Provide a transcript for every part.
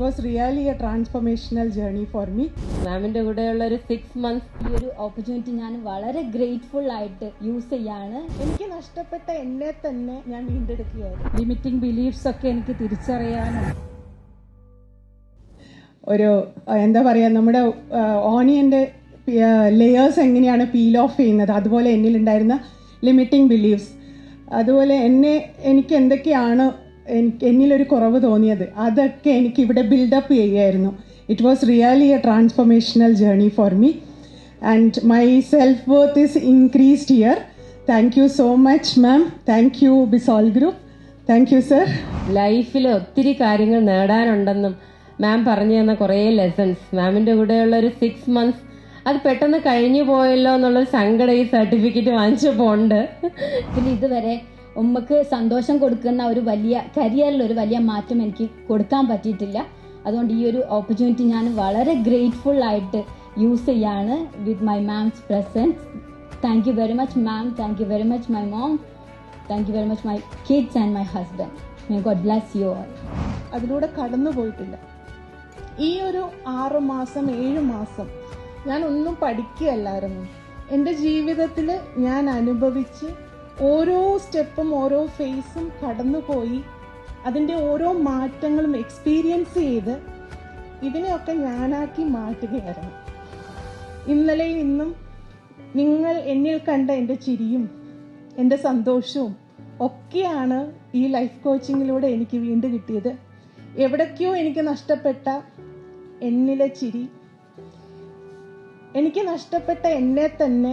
was really a transformational journey for me. മാമിന്റെ കൂടെയുള്ള ഒരു 6 months ഈ ഒരു ഓപ്പർച്യൂണിറ്റി ഞാൻ വളരെ ഗ്രേറ്റ്ഫുൾ ആയിട്ട് യൂസ് ചെയ്യാണ്. എനിക്ക് നഷ്ടപ്പെട്ട എന്നെ തന്നെ ഞാൻ വീണ്ടെടുക്കുകയായിരുന്നു. ലിമിറ്റിംഗ് ബിലീഫ്സ് ഒക്കെ എനിക്ക് തിരിച്ചറിയാനും ഒരു എന്താ പറയുക, നമ്മുടെ ഓണിയൻ്റെ ലെയേഴ്സ് എങ്ങനെയാണ് പീൽ ഓഫ് ചെയ്യുന്നത്, അതുപോലെ എന്നിലുണ്ടായിരുന്ന ലിമിറ്റിംഗ് ബിലീഫ്സ്, അതുപോലെ എനിക്ക് എന്തൊക്കെയാണ് എന്നിലൊരു കുറവ് തോന്നിയത്, അതൊക്കെ എനിക്ക് ഇവിടെ ബിൽഡപ്പ് ചെയ്യുമായിരുന്നു. It was really a transformational journey for me and my self worth is increased here. Thank you so much ma'am. Thank you ബിസോൾ ഗ്രൂപ്പ്. Thank you sir. ലൈഫിൽ ഒത്തിരി കാര്യങ്ങൾ നേടാനുണ്ടെന്നും മാം പറഞ്ഞു തന്ന കുറേ ലെസൺസ്, മാമിന്റെ കൂടെയുള്ള ഒരു 6 months അത് പെട്ടെന്ന് കഴിഞ്ഞു പോയല്ലോ എന്നുള്ളൊരു സങ്കടം ഈ സർട്ടിഫിക്കറ്റ് വാങ്ങിച്ചപ്പോൾ ഉണ്ട്. ഇതുവരെ ഉമ്മക്ക് സന്തോഷം കൊടുക്കുന്ന ഒരു വലിയ കരിയറിൽ ഒരു വലിയ മാറ്റം എനിക്ക് കൊടുക്കാൻ പറ്റിയിട്ടില്ല. അതുകൊണ്ട് ഈ ഒരു ഓപ്പർച്യൂണിറ്റി ഞാൻ വളരെ ഗ്രേറ്റ്ഫുൾ ആയിട്ട് യൂസ് ചെയ്യാണ് with my mom's presence. Thank you very much ma'am. Thank you very much my mom. Thank you very much my kids and my husband. May God bless you all. അതിലൂടെ കടന്നു പോയിട്ടില്ല. ഈ ഒരു 6 മാസം 7 മാസം ഞാൻ ഒന്നും പഠിക്കുകയല്ലായിരുന്നു. എൻ്റെ ജീവിതത്തിൽ ഞാൻ അനുഭവിച്ച് ഓരോ സ്റ്റെപ്പും ഓരോ ഫേസും കടന്നുപോയി അതിൻ്റെ ഓരോ മാറ്റങ്ങളും എക്സ്പീരിയൻസ് ചെയ്ത് ഇതിനെയൊക്കെ ഞാനാക്കി മാറ്റുകയായിരുന്നു. ഇന്നലെയും ഇന്നും നിങ്ങൾ എന്നിൽ കണ്ട എൻ്റെ ചിരിയും എൻ്റെ സന്തോഷവും ഒക്കെയാണ് ഈ ലൈഫ് കോച്ചിങ്ങിലൂടെ എനിക്ക് വീണ്ടും കിട്ടിയത്. എവിടേക്കോ എനിക്ക് നഷ്ടപ്പെട്ട എന്നിലെ ചിരി, എനിക്ക് നഷ്ടപ്പെട്ട എന്നെ തന്നെ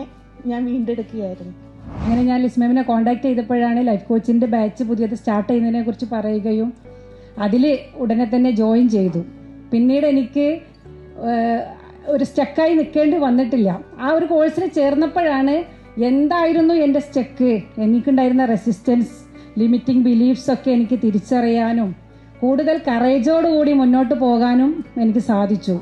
ഞാൻ വീണ്ടെടുക്കുകയായിരുന്നു. അങ്ങനെ ഞാൻ ലിസ്മാമിനെ കോൺടാക്ട് ചെയ്തപ്പോഴാണ് ലൈഫ് കോച്ചിൻ്റെ ബാച്ച് പുതിയത് സ്റ്റാർട്ട് ചെയ്യുന്നതിനെ കുറിച്ച് പറയുകയും അതിൽ ഉടനെ തന്നെ ജോയിൻ ചെയ്തു. പിന്നീട് എനിക്ക് ഒരു സ്റ്റക്കായി നിൽക്കേണ്ടി വന്നിട്ടില്ല. ആ ഒരു കോഴ്സിന് ചേർന്നപ്പോഴാണ് എന്തായിരുന്നു എൻ്റെ സ്റ്റക്ക്, എനിക്കുണ്ടായിരുന്ന റെസിസ്റ്റൻസ്, ലിമിറ്റിംഗ് ബിലീഫ്സ് ഒക്കെ എനിക്ക് തിരിച്ചറിയാനും കൂടുതൽ കറേജോടുകൂടി മുന്നോട്ട് പോകാനും എനിക്ക് സാധിച്ചു.